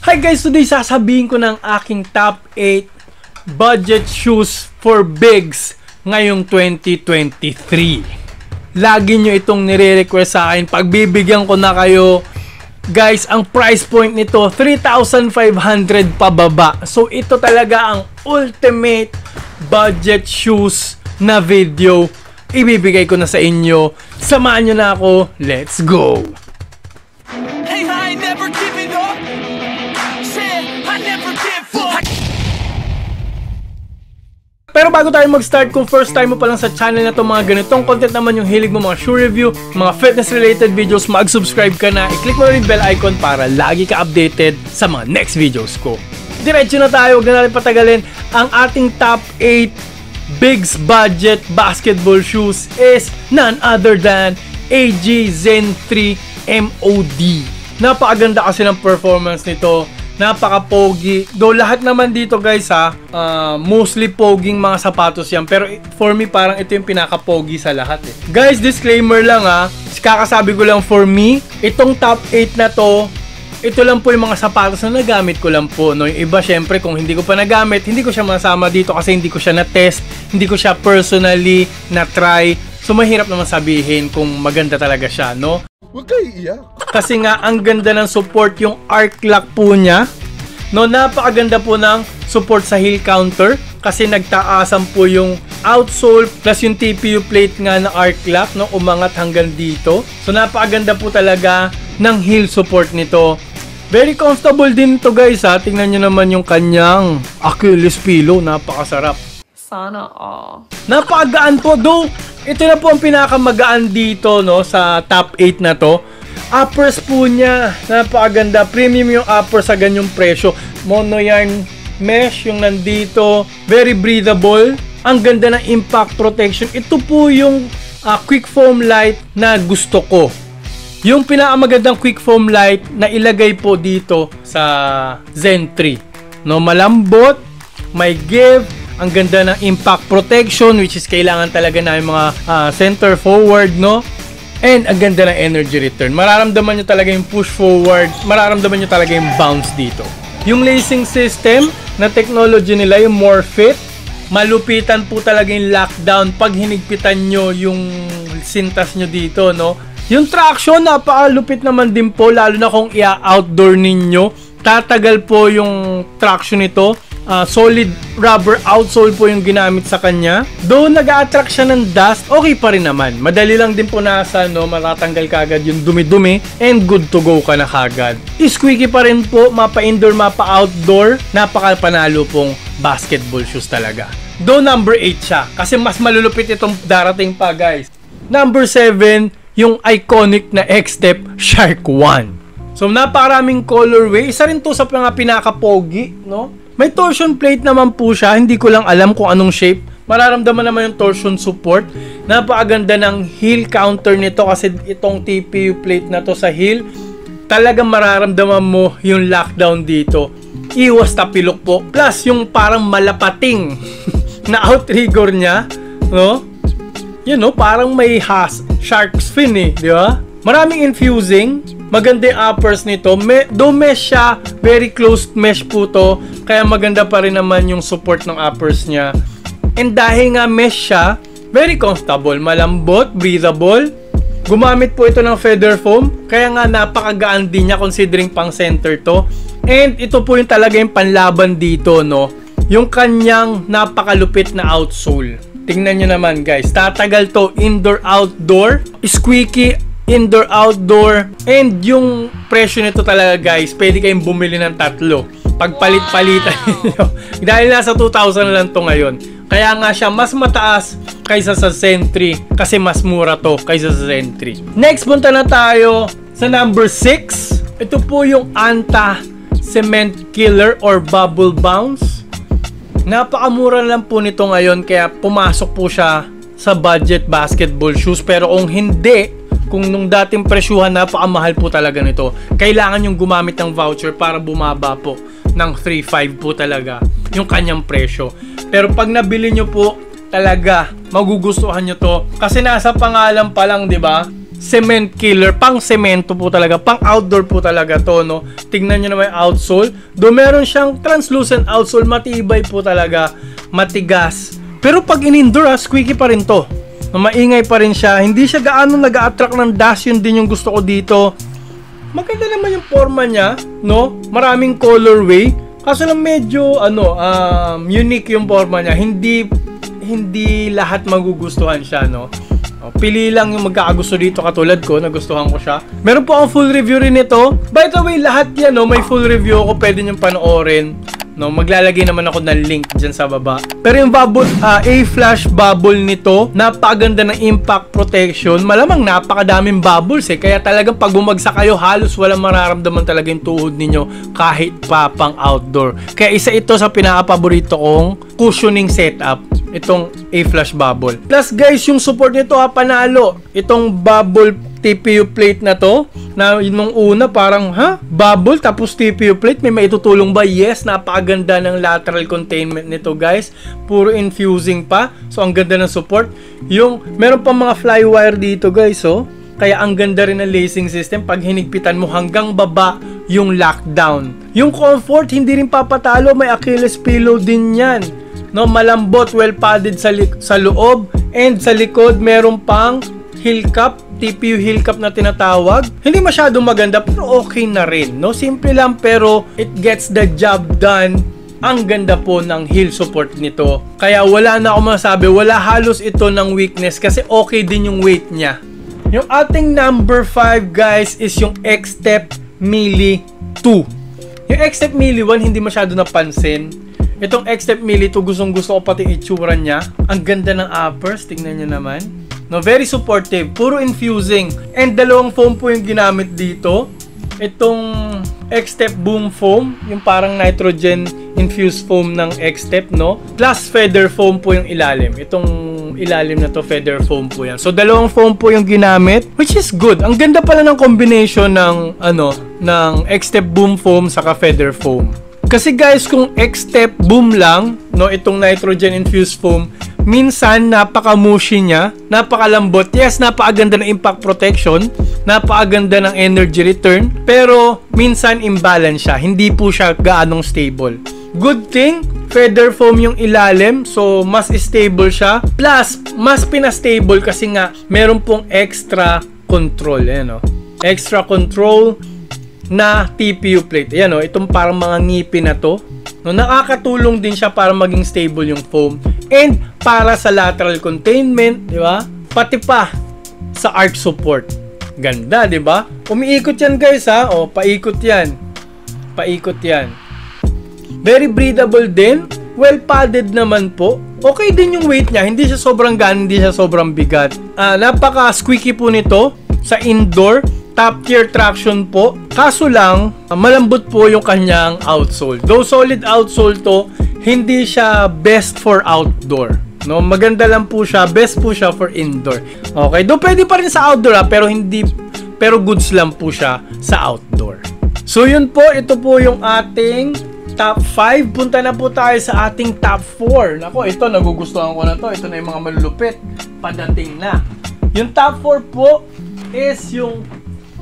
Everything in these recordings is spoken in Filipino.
Hi guys, today sasabihin ko ng aking top 8 budget shoes for bigs ngayong 2023. Lagi nyo itong nire-request sa akin, pagbibigyan ko na kayo. Guys, ang price point nito 3,500 pababa. So ito talaga ang ultimate budget shoes na video. Ibibigay ko na sa inyo. Samahan nyo na ako. Let's go! Hey, I ain't never giving up. Said I never give up. Pero bago tayo mag-start, kung first time mo pa lang sa channel na to, mga ganitong content naman yung hilig mo, mga shoe review, mga fitness related videos, mag-subscribe ka na, i-click mo rin yung bell icon para lagi ka updated sa mga next videos ko. Diretso na tayo, huwag na natin patagalin. Ang ating top 8 bigs budget basketball shoes is none other than AG Zen 3 MOD. Napakaganda kasi ng performance nito. Napaka-pogi. Though lahat naman dito guys mostly poging mga sapatos yan. Pero for me parang ito yung pinaka-pogi sa lahat eh. Guys, disclaimer lang kakasabi ko lang for me, itong top 8 na to, ito lang po yung mga sapatos na nagamit ko lang po. No? Yung iba syempre kung hindi ko pa nagamit, hindi ko siya masama dito kasi hindi ko siya na-test, hindi ko siya personally na-try. So mahirap naman sabihin kung maganda talaga siya, no? Huwag kayo iiyak. Kasi nga ang ganda ng support, yung arc lock po niya. No, napakaganda po ng support sa heel counter kasi nagtaasan po yung outsole plus yung TPU plate nga na arc lock, no, umangat hanggang dito. So napakaganda po talaga ng heel support nito. Very comfortable din to guys Tingnan nyo naman yung kanyang Achilles pillow, napakasarap. Sana all. Napakagaan po, though ito na po ang pinakamagaan dito, no, sa top 8 na to. Uppers po niya, napakaganda. Premium yung uppers sa ganyong presyo. Mono yarn mesh yung nandito. Very breathable. Ang ganda ng impact protection. Ito po yung quick foam light na gusto ko. Yung pinakamagandang quick foam light na ilagay po dito sa Zen 3. No, malambot, may give. Ang ganda ng impact protection, which is kailangan talaga na yung mga center forward, no? And ang ganda ng energy return. Mararamdaman nyo talaga yung push forward. Mararamdaman nyo talaga yung bounce dito. Yung lacing system na technology nila, yung more fit. Malupitan po talaga yung lockdown pag hinigpitan nyo yung sintas nyo dito, no? Yung traction, napakalupit naman din po, lalo na kung i-outdoor ninyo. Tatagal po yung traction nito. Solid rubber outsole po yung ginamit sa kanya. Though nag-a-attract siya ng dust, okay pa rin naman. Madali lang din po nasa, no, matatanggal kagad yung dumi-dumi and good to go ka na kagad. Squeaky pa rin po, mapa-indoor, mapa-outdoor. Napaka-panalo pong basketball shoes talaga. Though number 8 siya, kasi mas malulupit itong darating pa guys. Number 7, yung iconic na X-Step Shark 1. So napakaraming colorway. Isa rin to sa mga pinaka-pogi, no? May torsion plate naman po siya. Hindi ko lang alam kung anong shape. Mararamdaman naman yung torsion support. Napakaganda ng heel counter nito kasi itong TPU plate na to sa heel. Talagang mararamdaman mo yung lockdown dito. Iwas tapilok po. Plus yung parang malapating na outrigger niya. No? Yun, no? Parang may shark's fin di ba? Maraming infusing. Maganda yung uppers nito. Though mesh siya, very closed mesh po to. Kaya maganda pa rin naman yung support ng uppers niya. And dahil nga mesh siya, very comfortable, malambot, breathable. Gumamit po ito ng feather foam. Kaya nga napakagaan din niya considering pang center to. And ito po yung talaga yung panlaban dito, no? Yung kanyang napakalupit na outsole. Tingnan nyo naman guys. Tatagal to indoor-outdoor. Squeaky indoor-outdoor, and yung presyo nito talaga guys, pwede kayong bumili ng 3. Pagpalit-palitan nyo. Dahil nasa 2,000 lang to ngayon. Kaya nga siya mas mataas kaysa sa Zen 3 kasi mas mura to kaysa sa Zen 3. Next, punta na tayo sa number 6. Ito po yung Anta Cement Killer or Bubble Bounce. Napakamura lang po nito ngayon kaya pumasok po siya sa budget basketball shoes. Pero kung hindi, kung nung dating presyuhan, napakamahal po talaga nito. Kailangan yung gumamit ng voucher para bumaba po ng 3.5 po talaga yung kanyang presyo. Pero pag nabili nyo po, talaga magugustuhan nyo to. Kasi nasa pangalan pa lang, di ba? cement killer, pang semento po talaga, pang outdoor po talaga to, no? Tingnan nyo naman yung outsole. Do meron siyang translucent outsole, matibay po talaga, matigas. Pero pag in-indoor, squeaky pa rin to. Maingay pa rin siya. Hindi siya gaano nag-a-attract ng dust, yun din yung gusto ko dito. Maganda naman yung forma niya, no? Maraming colorway. Kaso lang medyo unique yung forma niya. Hindi lahat magugustuhan siya, no? Pili lang yung magkakagusto dito, katulad ko, nagustuhan ko siya. Meron po akong full review rin ito. By the way, lahat yan, no, may full review ako, pwede nyo panoorin. No, maglalagay naman ako ng link dyan sa baba. Pero yung bubble, A-flash bubble nito, napakaganda ng impact protection. Malamang napakadaming bubbles kaya talagang pag bumagsak kayo, halos walang mararamdaman talaga yung tuhod ninyo kahit pa pang outdoor. Kaya isa ito sa pinaka-paborito kong cushioning setup, itong A-flash bubble. Plus guys, yung support nito panalo. Itong bubble TPU plate na to, na nung una parang bubble tapos TPU plate, may maitutulong ba? Yes, napakaganda ng lateral containment nito guys, puro infusing pa, so ang ganda ng support. Yung meron pa mga flywire dito guys, kaya ang ganda rin ng lacing system. Pag hinigpitan mo hanggang baba yung lockdown. Yung comfort hindi rin papatalo, may Achilles pillow din yan, no? Malambot, well padded sa loob, and sa likod meron pang heel cup, TPU heel cup na tinatawag. Hindi masyadong maganda pero okay na rin, no? Simple lang pero it gets the job done. Ang ganda po ng heel support nito. Kaya wala na ako masabi, wala halos ito ng weakness kasi okay din yung weight niya. Yung ating number 5 guys is yung X-Step Melee 2. Yung X-Step Melee 1 hindi masyado napansin. Itong X-Step Melee 2, gustong-gusto ko pati itsura niya. Ang ganda ng uppers, tingnan nyo naman. No, very supportive, puro infusing. And dalawang foam po yung ginamit dito. Itong X-Step Boom Foam, yung parang nitrogen infused foam ng X-Step, no? Plus feather foam po yung ilalim. Itong ilalim na to, feather foam po yan. So dalawang foam po yung ginamit, which is good. Ang ganda pala ng combination ng ng X-Step Boom Foam saka feather foam. Kasi guys, kung X-Step Boom lang, no, itong nitrogen infused foam, minsan napaka-mushy niya, napakalambot. Yes, napakaganda ng impact protection, napakaganda ng energy return, pero minsan imbalance siya. Hindi po siya gaanong stable. Good thing, feather foam yung ilalim, so mas stable siya. Plus, mas pinastable kasi nga meron pong extra control, extra control na TPU plate. Ayan, itong parang mga ngipin na to, no, nakakatulong din siya para maging stable yung foam and para sa lateral containment, di ba? Pati pa sa arch support. Ganda, di ba? Umiikot yan guys, paikot yan. Paikot yan. Very breathable din. Well padded naman po. Okay din yung weight niya. Hindi siya sobrang gaan, hindi siya sobrang bigat. Napaka squeaky po nito sa indoor. Top tier traction po. Kaso lang, malambot po yung kanyang outsole. Though solid outsole to, hindi siya best for outdoor. No, maganda lang po siya, best po siya for indoor. Okay, though pwede pa rin sa outdoor pero goods lang po siya sa outdoor. So yun po, ito po yung ating top 5. Punta na po tayo sa ating top 4. Nako, ito nagugustuhan ko na to. Ito na yung mga malulupit. Padating na. Yung top 4 po is yung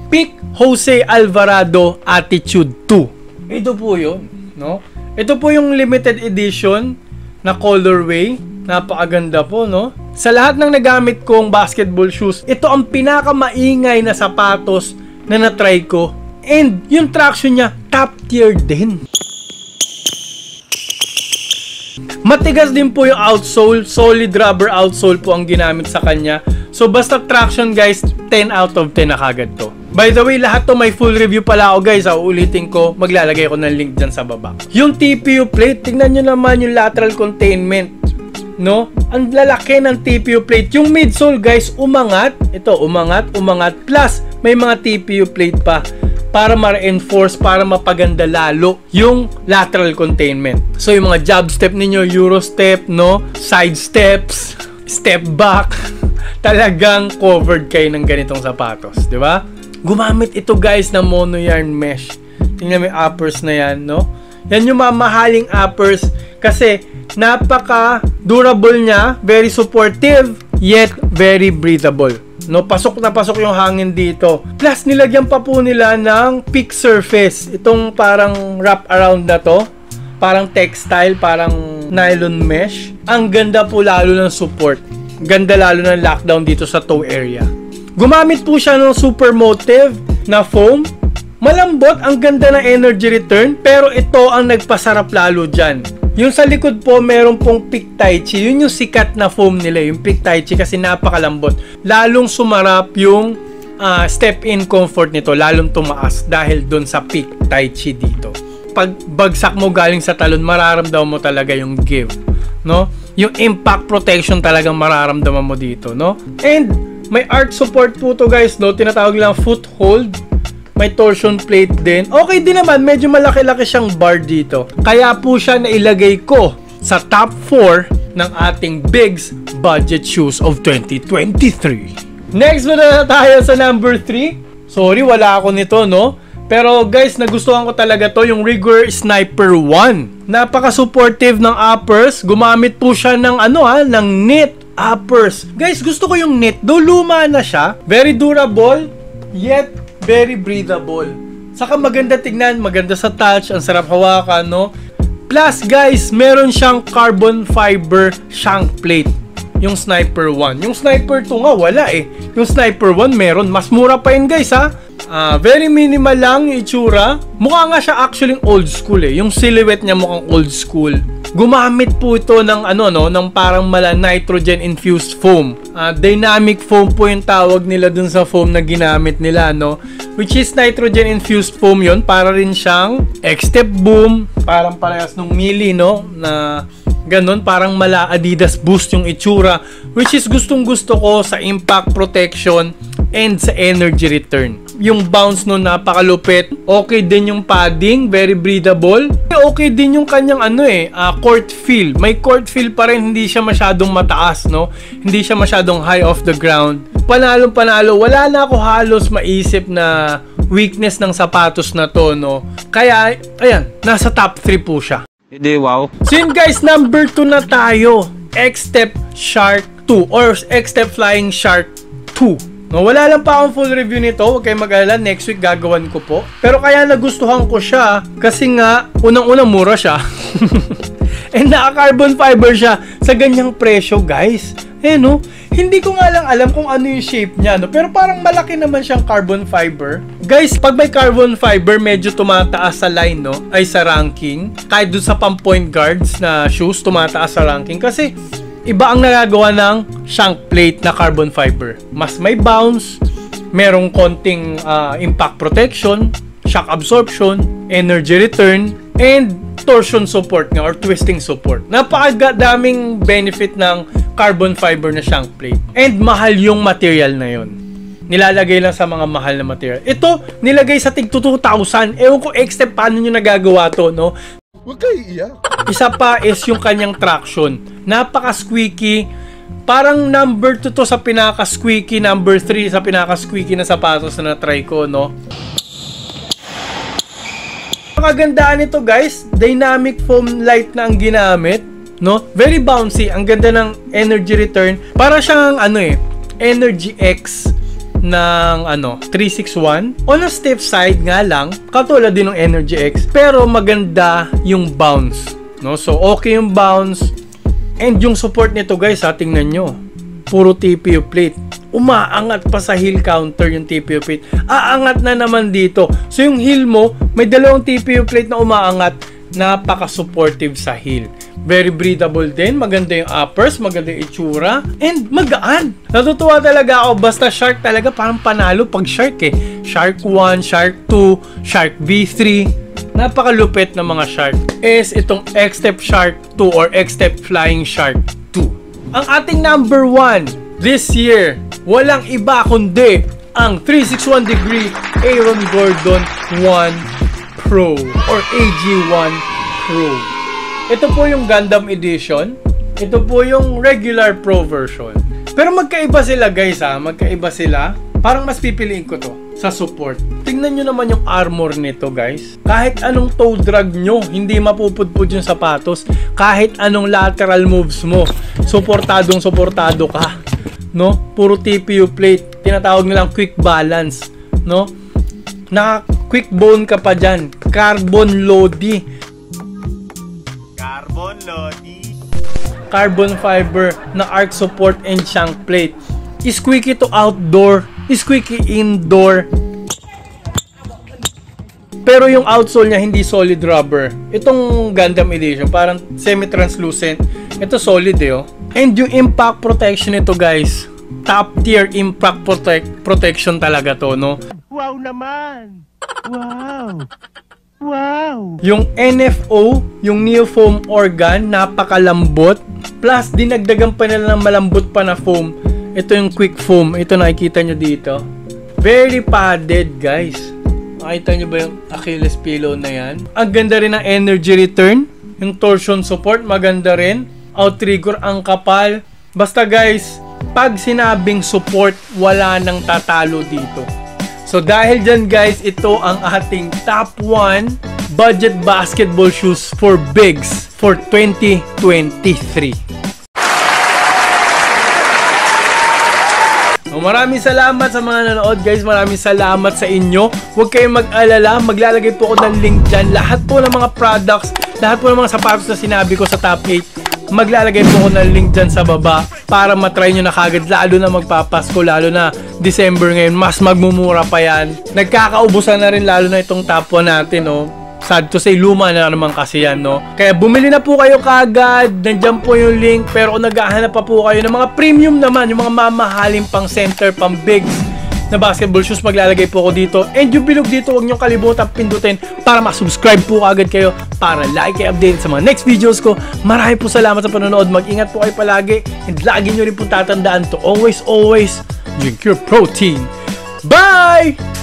Peak Jose Alvarado Attitude 2. Ito po yun, no? Ito po yung limited edition na colorway. Napakaganda po, no? Sa lahat ng nagamit kong basketball shoes, ito ang pinakamaingay na sapatos na na-try ko. And yung traction niya, top tier din. Matigas din po yung outsole. Solid rubber outsole po ang ginamit sa kanya. So basta traction guys, 10 out of 10 na kagad to. By the way, lahat to may full review pala ako guys. Uulitin ko, maglalagay ko ng link dyan sa baba. Yung TPU plate, tingnan nyo naman yung lateral containment, no? Ang lalaki ng TPU plate. Yung midsole guys, umangat. Ito, umangat. Plus, may mga TPU plate pa para ma-reinforce, para mapaganda lalo yung lateral containment. So yung mga jab step ninyo, Euro step, no? Side steps, step back, talagang covered kayo ng ganitong sapatos, di ba? Gumamit ito guys ng mono yarn mesh. Tingnan mo yung uppers na yan, no? Yan yung mamahaling uppers kasi napaka durable niya, very supportive, yet very breathable. No, pasok na pasok yung hangin dito. Plus, nilagyan pa po nila ng peak surface. Itong parang wrap around na to. Parang textile, parang nylon mesh. Ang ganda po lalo ng support. Ganda lalo ng lockdown dito sa toe area. Gumamit po siya ng super motive na foam. Malambot, ang ganda ng energy return. Pero ito ang nagpasarap lalo dyan. Yung sa likod po, meron pong Peak Tai Chi. Yun yung sikat na foam nila, yung Peak Tai Chi, kasi napakalambot. Lalong sumarap yung step-in comfort nito, lalong tumaas dahil dun sa Peak Tai Chi dito. Pag bagsak mo galing sa talon, mararamdaman mo talaga yung give, no? Yung impact protection talagang mararamdaman mo dito, no? And may arch support po to guys, no? Tinatawag lang foothold. May torsion plate din. Okay din naman, medyo malaki-laki siyang bar dito. Kaya po siya nailagay ko sa top 4 ng ating Bigs budget shoes of 2023. Next na tayo sa number 3. Sorry, wala ako nito, no? Pero guys, nagustuhan ko talaga to, yung Rigor Sniper 1. Napaka-supportive ng uppers. Gumamit po siya ng ng knit uppers. Guys, gusto ko yung knit. Though luma na siya, very durable, yet very breathable. Saka maganda tignan, maganda sa touch, ang sarap hawakan, no? Plus guys, meron siyang carbon fiber shank plate. Yung Sniper 1. Yung Sniper 2 nga, wala eh. Yung Sniper 1 meron. Mas mura pa yun guys ha. Very minimal lang yung itsura. Mukha nga siya actually old school eh. Yung silhouette niya mukhang old school. Gumamit po ito ng ng parang nitrogen infused foam. Dynamic foam po yung tawag nila dun sa foam na ginamit nila, no? Which is nitrogen infused foam yon, para rin siyang X-Step Boom, parang parehas nung Mili, no? Na ganon, parang mala Adidas Boost yung itsura, which is gustong-gusto ko sa impact protection and sa energy return. Yung bounce no, napakalupit. Okay din yung padding, very breathable. Okay din yung kanyang court feel. May court feel pa rin, hindi siya masyadong mataas, no? Hindi siya masyadong high off the ground. Panalo. Wala na ako halos maisip na weakness ng sapatos na to, no? Kaya, ayan, nasa top 3 po siya. Hindi, wow. So yun guys, number 2 na tayo. X-Step Shark 2 or X-Step Flying Shark 2. No, wala lang pa akong full review nito. Huwag kayong mag-alala. Next week gagawan ko po. Pero kaya nagustuhan ko siya kasi nga, unang-unang mura siya. And naka-carbon fiber siya sa ganyang presyo, guys. No? Hindi ko nga lang alam kung ano yung shape niya, no? Pero parang malaki naman siyang carbon fiber. Guys, pag may carbon fiber, medyo tumataas sa line, no? Ay sa ranking. Kahit dun sa pang-point guards na shoes, tumataas sa ranking. Kasi iba ang nagagawa ng shank plate na carbon fiber. Mas may bounce, merong konting impact protection, shock absorption, energy return, and torsion support nga or twisting support. Napakadaming benefit ng carbon fiber na shank plate. And mahal yung material na yon. Nilalagay lang sa mga mahal na material. Ito, nilagay sa tig 2,000. Ewan ko, X-Step, paano nyo nagagawa to, no? Huwag kayo iiyak. Isa pa is yung kanyang traction. Napaka-squeaky. Parang number 2 to sa pinaka-squeaky, number 3 sa pinaka-squeaky na sapatos na na-try ko, no? Ang kagandaan nito guys, dynamic foam light na ang ginamit, no? Very bouncy, ang ganda ng energy return. Para siyang Energy X ng 361. On a stiff side nga lang, katulad din ng Energy X, pero maganda yung bounce, no? So okay yung bounce. And yung support nito guys, tingnan nyo, puro TPU plate. Umaangat pa sa heel counter yung TPU plate. Aangat na naman dito. So yung heel mo, may dalawang TPU plate na umaangat. Napaka-supportive sa heel. Very breathable din. Maganda yung uppers, maganda yung itsura, and magaan. Natutuwa talaga ako. Basta Shark talaga, parang panalo pag Shark eh. Shark 1, Shark 2, Shark V3. Napakalupit ng mga Shark. Is itong X-Step Shark 2 or X-Step Flying Shark 2. Ang ating number 1 this year, walang iba kundi ang 361-degree Aaron Gordon 1 Pro or AG1 Pro. Ito po yung Gundam Edition. Ito po yung regular Pro version. Pero magkaiba sila guys ha. Magkaiba sila. Parang mas pipiliin ko to sa support. Tingnan nyo naman yung armor nito guys. Kahit anong toe drag nyo, hindi mapupudpud yung sapatos. Kahit anong lateral moves mo, suportado ka. No? Puro TPU plate. tinatawag nilang quick balance, no? Na quick bone ka pa dyan. Carbon Lodi. Carbon fiber na arc support and shank plate. Squeaky to outdoor, squeaky indoor. Pero yung outsole niya hindi solid rubber. Itong Gundam Edition parang semi-translucent. Ito solid oh. And yung impact protection nito guys, top tier impact protection talaga to, no? Wow naman! Wow! Wow! Yung NFO, yung Neofoam organ, napakalambot. Plus, dinagdagan pa nila ng malambot pa na foam. Ito yung quick foam. Ito nakikita nyo dito. Very padded, guys. Nakita nyo ba yung Achilles pillow na yan? Ang ganda rin ng energy return. Yung torsion support, maganda rin. Outrigger, ang kapal. Basta guys, pag sinabing support, wala nang tatalo dito. So dahil dyan guys, ito ang ating top 1 budget basketball shoes for bigs for 2023. So, maraming salamat sa mga nanood guys, maraming salamat sa inyo. Huwag kayong mag-alala, maglalagay po ako ng link dyan. Lahat po ng mga products, lahat po ng mga sapatos na sinabi ko sa top 8, maglalagay po ko ng link dyan sa baba para matry nyo na kagad, lalo na magpapasko, lalo na December ngayon, mas magmumura pa yan. Nagkakaubusan na rin lalo na itong top 1 natin, no? Sad to say, luma na naman kasi yan, no? Kaya bumili na po kayo kagad, nandyan po yung link. Pero kung naghahanap pa po kayo ng mga premium naman, yung mga mamahaling pang center, pang bigs na basketball shoes, maglalagay po ako dito. And yung bilog dito, huwag nyo kalimutan pindutin para masubscribe po agad kayo para like and update sa mga next videos ko. Marami po salamat sa panonood. Mag-ingat po kayo palagi. And lagi nyo rin po tatandaan to always drink your protein. Bye!